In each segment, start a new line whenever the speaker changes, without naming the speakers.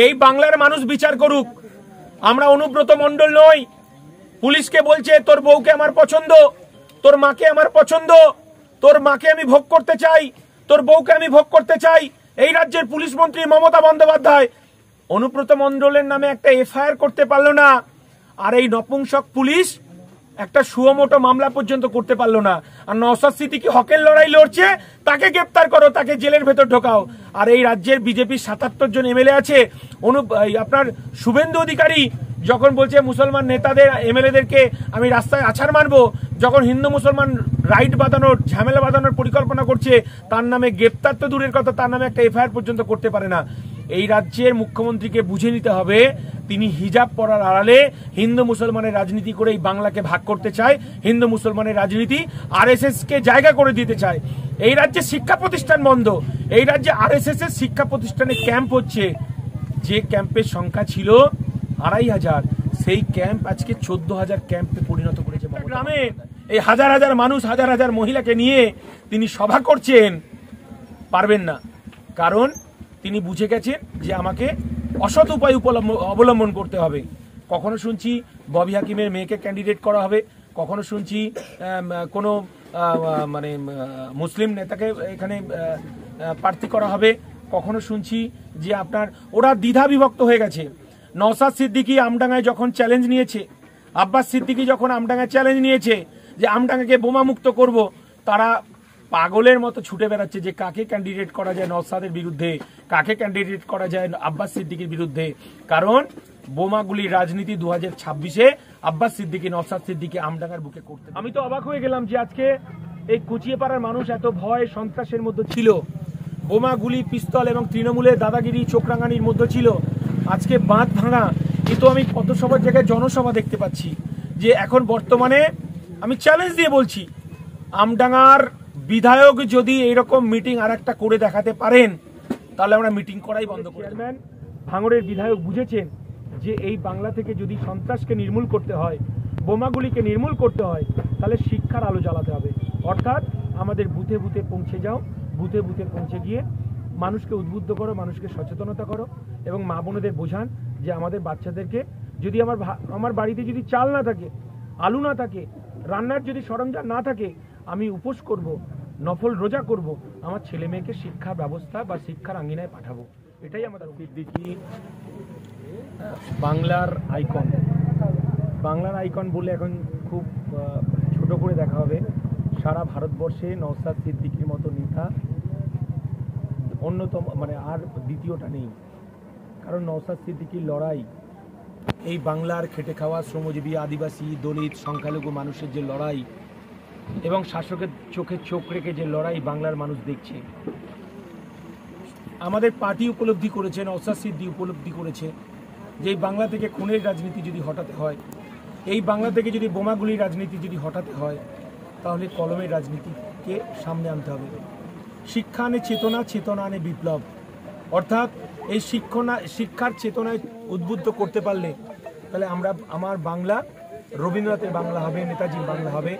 এই বাংলার মানুষ বিচার করুক। আমরা অনুব্রত মণ্ডল নই। পুলিশকে বলছে তোর বউকে আমার পছন্দ, তোর মাকে আমার পছন্দ, তোর মাকে আমি ভোগ করতে চাই, তোর বউকে আমি ভোগ করতে চাই। এই রাজ্যের পুলিশ মন্ত্রী মমতা বন্দ্যোপাধ্যায় অনুব্রত মণ্ডলের নামে একটা এফআইআর করতে পারলো না, আর এই নপুংসক পুলিশ একটা সুমোটো মামলা পর্যন্ত করতে পারলো না। আর নওশাদ সিদ্দিকী হকের লড়াই লড়ছে, তাকে গ্রেপ্তার করো, তাকে জেলের ভেতর ঢোকাও। আর এই রাজ্যের বিজেপির ৭৭ জন এমএলএ আছে, আপনার শুভেন্দু অধিকারী যখন বলছে মুসলমান নেতাদের এমএলএদেরকে আমি রাস্তায় আছাড় মারবো, যখন হিন্দু মুসলমান রাইট বাঁধানোর ঝামেলা বাঁধানোর পরিকল্পনা করছে, তার নামে গ্রেপ্তার তো দূরের কথা, তার নামে একটা এফআইআর পর্যন্ত করতে পারে না। এই রাজ্যের মুখ্যমন্ত্রীকে বুঝে নিতে হবে, তিনি হিজাব পরার আড়ালে হিন্দু মুসলমানের রাজনীতি করে এই বাংলাকে ভাগ করতে চায়, হিন্দু মুসলমানের রাজনীতি আরএসএস কে জায়গা করে দিতে চায়। এই রাজ্যে শিক্ষা প্রতিষ্ঠান বন্ধ, এই রাজ্যে আরএসএস এর শিক্ষা প্রতিষ্ঠানে ক্যাম্প হচ্ছে। যে ক্যাম্পের সংখ্যা ছিল ২৫০০, সেই ক্যাম্প আজকে ১৪,০০০ ক্যাম্পে পরিণত করেছে। গ্রামে এই হাজার হাজার মানুষ, হাজার হাজার মহিলাকে নিয়ে তিনি সভা করছেন, পারবেন না। কারণ তিনি বুঝে গেছেন যে আমাকে অসৎ উপায় অবলম্বন করতে হবে। কখনো শুনছি ববি হাকিমের মেয়েকে ক্যান্ডিডেট করা হবে, কখনো শুনছি কোনো মানে মুসলিম নেতাকে এখানে প্রার্থী করা হবে, কখনো শুনছি যে আপনার ওরা দ্বিধা বিভক্ত হয়ে গেছে। নওশাদ সিদ্দিকী আমডাঙ্গায় যখন চ্যালেঞ্জ নিয়েছে, আব্বাস সিদ্দিকী যখন আমডাঙ্গায় চ্যালেঞ্জ নিয়েছে যে আমডাঙ্গাকে বোমা মুক্ত করব, তারা পাগলের মতো ছুটে বেড়াচ্ছে যে কাকে ক্যান্ডিডেট করা যায় নওশাদের বিরুদ্ধে, কাকে ক্যান্ডিডেট করা যায় আব্বাস সিদ্দিকীর বিরুদ্ধে। কারণ বোমাগুলির রাজনীতি 2026-এ আব্বাস সিদ্দিকী, নওশাদ সিদ্দিকী আমডাঙ্গার বুকে করতে। আমি তো অবাক হয়ে গেলাম যে আজকে এই কুচিয়েপাড়ার মানুষ এত ভয় সন্ত্রাসের মধ্যে ছিল, বোমা, গুলি, পিস্তল এবং তৃণমূলের দাদাগিরি, চোখরাঙানির মধ্যে ছিল। আজকে বাঁধ ভাঙা, কিন্তু আমি কত সবার জায়গায় জনসভা দেখতে পাচ্ছি। যে এখন বর্তমানে আমি চ্যালেঞ্জ দিয়ে বলছি, আমডাঙ্গার বিধায়ক যদি এইরকম মিটিং আর একটা করে দেখাতে পারেন, তাহলে আমরা মিটিং করাই বন্ধ করি। চেয়ারম্যান ভাঙড়ের বিধায়ক বুঝেছেন যে এই বাংলা থেকে যদি সন্ত্রাসকে নির্মূল করতে হয়, বোমাগুলিকে নির্মূল করতে হয়, তাহলে শিক্ষার আলো জ্বালাতে হবে। অর্থাৎ আমাদের বুথে বুথে পৌঁছে যাও, বুথে বুথে পৌঁছে গিয়ে মানুষকে উদ্বুদ্ধ করো, মানুষকে সচেতনতা করো এবং মা বোনেদের বোঝান যে আমাদের বাচ্চাদেরকে যদি আমার বাড়িতে যদি চাল না থাকে, আলু না থাকে, রান্নার যদি সরঞ্জাম না থাকে, আমি উপোস করব, নফল রোজা করব, আমার ছেলে মেয়েকে শিক্ষা ব্যবস্থা বা শিক্ষার আঙ্গিনায় পাঠাবো। এটাই আমাদের। সিদ্দিকী বাংলার আইকন, বাংলার আইকন বলে এখন খুব ছোট করে দেখা হবে। সারা ভারতবর্ষে নওশাদ সিদ্দিকীর মতো নেতা অন্যতম, মানে আর দ্বিতীয়টা নেই। কারণ নওশাদ সিদ্দিকীর লড়াই, এই বাংলার খেটে খাওয়া শ্রমজীবী, আদিবাসী, দলিত, সংখ্যালঘু মানুষের যে লড়াই এবং শাসকের চোখে চোখ রেখে যে লড়াই বাংলার মানুষ দেখছে, আমাদের পার্টি উপলব্ধি করেছে, নওশাদ সিদ্দিকী উপলব্ধি করেছে যে এই বাংলা থেকে খুনের রাজনীতি যদি হটাতে হয়, এই বাংলা থেকে যদি বোমাগুলির রাজনীতি যদি হটাতে হয়, তাহলে কলমের রাজনীতিকে সামনে আনতে হবে। শিক্ষা আনে চেতনা, চেতনা আনে বিপ্লব। অর্থাৎ এই শিক্ষার চেতনায় উদ্বুদ্ধ করতে পারলে তাহলে আমার বাংলা রবীন্দ্রনাথের বাংলা হবে, নেতাজির বাংলা হবে,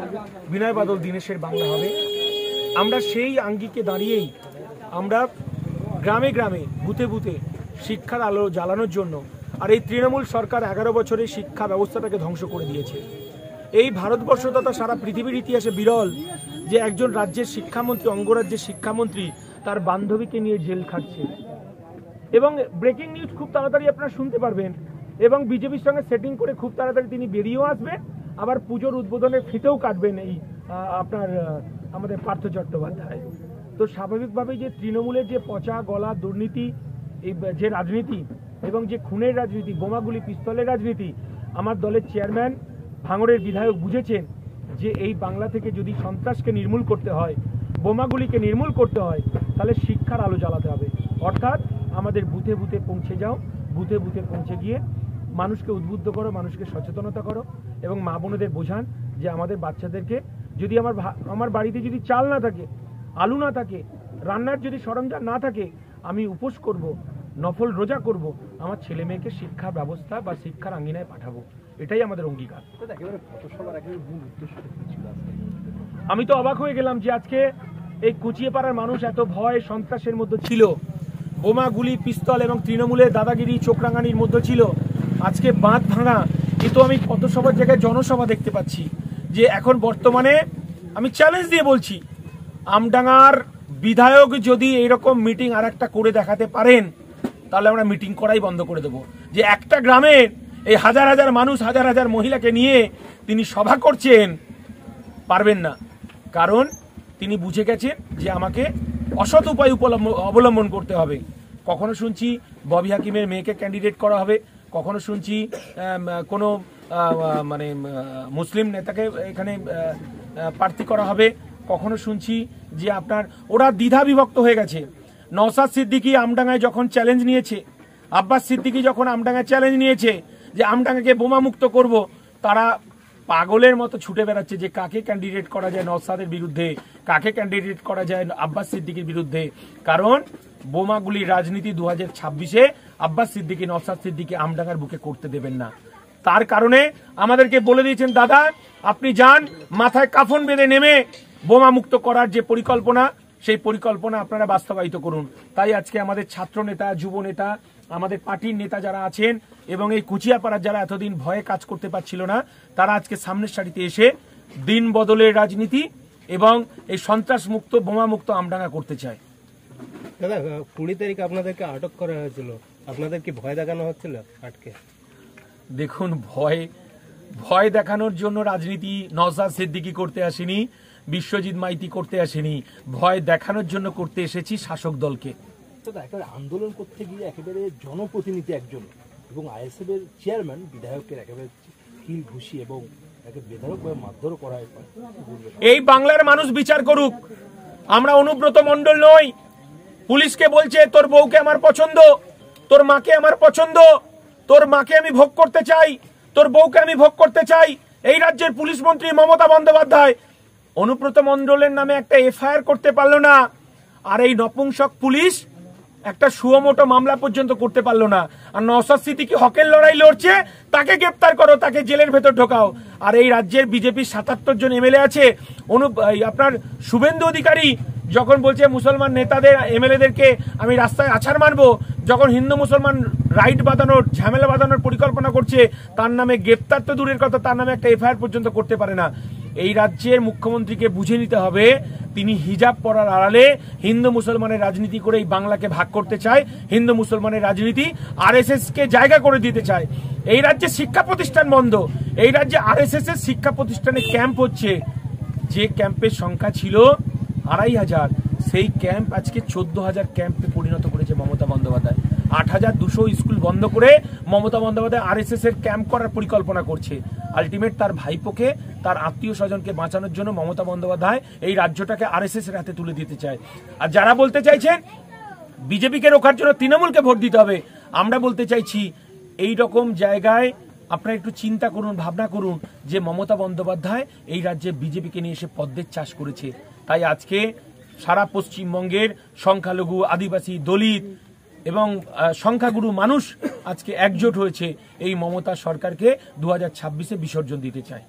বিনয় বাদল দীনেশের বাংলা হবে। আমরা সেই আঙ্গিকে দাঁড়িয়েই আমরা গ্রামে গ্রামে, বুথে বুথে শিক্ষার আলো জ্বালানোর জন্য। আর এই তৃণমূল সরকার 11 বছরে শিক্ষা ব্যবস্থাটাকে ধ্বংস করে দিয়েছে। এই ভারতবর্ষ তথা সারা পৃথিবীর ইতিহাসে বিরল যে একজন রাজ্যের শিক্ষামন্ত্রী, অঙ্গরাজ্যের শিক্ষামন্ত্রী তার বান্ধবীকে নিয়ে জেল খাটছে। এবং ব্রেকিং নিউজ খুব তাড়াতাড়ি আপনারা শুনতে পারবেন, এবং বিজেপির সঙ্গে সেটিং করে খুব তাড়াতাড়ি তিনি বেরিয়েও আসবেন, আবার পুজোর উদ্বোধনের ফিতেও কাটবেন এই আপনার আমাদের পার্থ চট্টোপাধ্যায়। তো স্বাভাবিকভাবেই যে তৃণমূলের যে পচা গলা দুর্নীতি, এই যে রাজনীতি এবং যে খুনের রাজনীতি, বোমাগুলি, পিস্তলের রাজনীতি, আমার দলের চেয়ারম্যান ভাঙড়ের বিধায়ক বুঝেছেন যে এই বাংলা থেকে যদি সন্ত্রাসকে নির্মূল করতে হয়, বোমাগুলিকে নির্মূল করতে হয়, তাহলে শিক্ষার আলো জ্বালাতে হবে। অর্থাৎ আমাদের বুথে বুথে পৌঁছে যাও, বুথে বুথে পৌঁছে গিয়ে মানুষকে উদ্বুদ্ধ করো, মানুষকে সচেতনতা করো এবং মা বোনেদের বোঝান যে আমাদের বাচ্চাদেরকে যদি আমার বাড়িতে যদি চাল না থাকে, আলু না থাকে, রান্নার যদি সরঞ্জাম না থাকে, আমি উপোস করব, নফল রোজা করব, আমার ছেলে মেয়েকে শিক্ষা ব্যবস্থা বা শিক্ষার আঙ্গিনায় পাঠাবো। এটাই আমাদের অঙ্গীকার। আমি তো অবাক হয়ে গেলাম যে আজকে এই কুচিয়েপাড়ার মানুষ এত ভয় সন্ত্রাসের মধ্যে ছিল, বোমা, গুলি, পিস্তল এবং তৃণমূলের দাদাগিরি, চোখরাঙানির মধ্যে ছিল আজকে বাঁধ ভাঙা। কিন্তু আমি কত সবার জায়গায় জনসভা দেখতে পাচ্ছি যে এখন বর্তমানে আমি চ্যালেঞ্জ দিয়ে বলছি, আমডাঙ্গার বিধায়ক যদি এইরকম মিটিং আর একটা করে দেখাতে পারেন তাহলে আমরা মিটিং করাই বন্ধ করে দেবো। যে একটা গ্রামের এই হাজার হাজার মানুষ, হাজার হাজার মহিলাকে নিয়ে তিনি সভা করছেন, পারবেন না। কারণ তিনি বুঝে গেছেন যে আমাকে অসৎ উপায় অবলম্বন করতে হবে। কখনো শুনছি ববি হাকিমের মেয়েকে ক্যান্ডিডেট করা হবে, কখনো শুনছি কোনো মানে মুসলিম নেতাকে এখানে প্রার্থী করা হবে, কখনো শুনছি যে আপনার ওরা দ্বিধা বিভক্ত হয়ে গেছে। নওশাদ সিদ্দিকী আমডাঙ্গায় যখন চ্যালেঞ্জ নিয়েছে, আব্বাস সিদ্দিকী যখন আমডাঙ্গায় চ্যালেঞ্জ নিয়েছে যে আমডাঙ্গাকে বোমা মুক্ত করব, তারা পাগলের মতো ছুটে বেড়াচ্ছে যে কাকে ক্যান্ডিডেট করা যায় নওশাদের বিরুদ্ধে, কাকে ক্যান্ডিডেট করা যায় আব্বাস সিদ্দিকীর বিরুদ্ধে। কারণ বোমাগুলির রাজনীতি 2026-এ আব্বাস সিদ্দিকী, নওশাদ সিদ্দিকী আমডাঙ্গার বুকে করতে দেবেন না। তার কারণে আমাদেরকে বলে দিয়েছেন, দাদা আপনি যান, মাথায় কাফন বেঁধে নেমে বোমা মুক্ত করার যে পরিকল্পনা, সেই পরিকল্পনা আপনারা বাস্তবায়িত করুন। তাই আজকে আমাদের ছাত্র নেতা, যুব নেতা, আমাদের পার্টির নেতা যারা আছেন এবং এই কুচিয়াপাড়ার যারা এতদিন ভয়ে কাজ করতে পারছিল না, তারা আজকে সামনের সারিতে এসে দিন বদলের রাজনীতি এবং এই সন্ত্রাস মুক্ত, বোমা মুক্ত আমডাঙ্গা করতে চায়।
দাদা 20 তারিখ আপনাদেরকে আটক করা হয়েছিল, আপনাদের কি ভয় দেখানো হচ্ছিল আটকে?
দেখুন, ভয় দেখানোর জন্য রাজনীতি নওশাদ সিদ্দিকী করতে আসেনি, বিশ্বজিৎ মাইতি করতে আসেনি, ভয় দেখানোর জন্য করতে এসেছি শাসক দলকে।
একেবারে আন্দোলন করতে গিয়ে একেবারে জনপ্রতিনিধি একজন এবং আইএসএফ এর চেয়ারম্যান বিধায়কের একেবারে কিল ঘুষি এবং বেধড়কভাবে মারধরও করা হয়।
এই বাংলার মানুষ বিচার করুক। আমরা অনুব্রত মণ্ডল নই। পুলিশকে বলছে তোর বউকে আমার পছন্দ, তোর মাকে আমার পছন্দ, তোর মাকে আমি ভোগ করতে চাই, তোর বউকে আমি ভোগ করতে চাই। এই রাজ্যের পুলিশ মন্ত্রী মমতা বন্দ্যোপাধ্যায় অনুব্রত মণ্ডলের নামে একটা এফআইআর করতে পারলো না, আর এই নপুংসক পুলিশ একটা সুমোটো মামলা পর্যন্ত করতে পারলো না। আর নওশাদ সিদ্দিকী হকের লড়াই লড়ছে, তাকে গ্রেপ্তার করো, তাকে জেলের ভেতর ঢোকাও। আর এই রাজ্যের বিজেপির 77 জন এমএলএ আছে, আপনার শুভেন্দু অধিকারী যখন বলছে মুসলমান নেতাদের, এমএলএদেরকে আমি রাস্তায় আছাড় মারবো, যখন হিন্দু মুসলমান রাইট বাঁধানোর, ঝামেলা বাঁধানোর পরিকল্পনা করছে, তার নামে গ্রেপ্তার তো দূরের কথা, তার নামে একটা এফআইআর পর্যন্ত করতে পারে না। এই রাজ্যের মুখ্যমন্ত্রীকে বুঝে নিতে হবে, তিনি হিজাব পরার আড়ালে হিন্দু মুসলমানের রাজনীতি করে এই বাংলাকে ভাগ করতে চায়, হিন্দু মুসলমানের রাজনীতি আরএসএস কে জায়গা করে দিতে চায়। এই রাজ্যে শিক্ষা প্রতিষ্ঠান বন্ধ, এই রাজ্যে আরএসএস এর শিক্ষা প্রতিষ্ঠানে ক্যাম্প হচ্ছে। যে ক্যাম্পের সংখ্যা ছিল 2500, সেই ক্যাম্প আজকে 14,000 ক্যাম্পে পরিণত করেছে মমতা বন্দ্যোপাধ্যায়। 8,200 স্কুল বন্ধ করে মমতা বন্দ্যোপাধ্যায় আরএসএস এর ক্যাম্প করার পরিকল্পনা করছে। আলটিমেট তার ভাইপোকে, তার আত্মীয় স্বজনকে বাঁচানোর জন্য মমতা বন্দ্যোপাধ্যায় এই রাজ্যটাকে আরএসএস এর হাতে তুলে দিতে চায়। আর যারা বলতে চাইছেন বিজেপিকে রোখার জন্য তৃণমূলকে ভোট দিতে হবে, আমরা বলতে চাইছি এই রকম জায়গায় আপনারা একটু চিন্তা করুন, ভাবনা করুন যে মমতা বন্দ্যোপাধ্যায় এই রাজ্যে বিজেপিকে নিয়ে এসে পদ্মের চাষ করেছে। তাই আজকে সারা পশ্চিমবঙ্গের সংখ্যালঘু, আদিবাসী, দলিত এবং সংখ্যাগুরু মানুষ আজকে একজোট হয়েছে এই মমতা সরকারকে 2026-এ বিসর্জন দিতে চায়।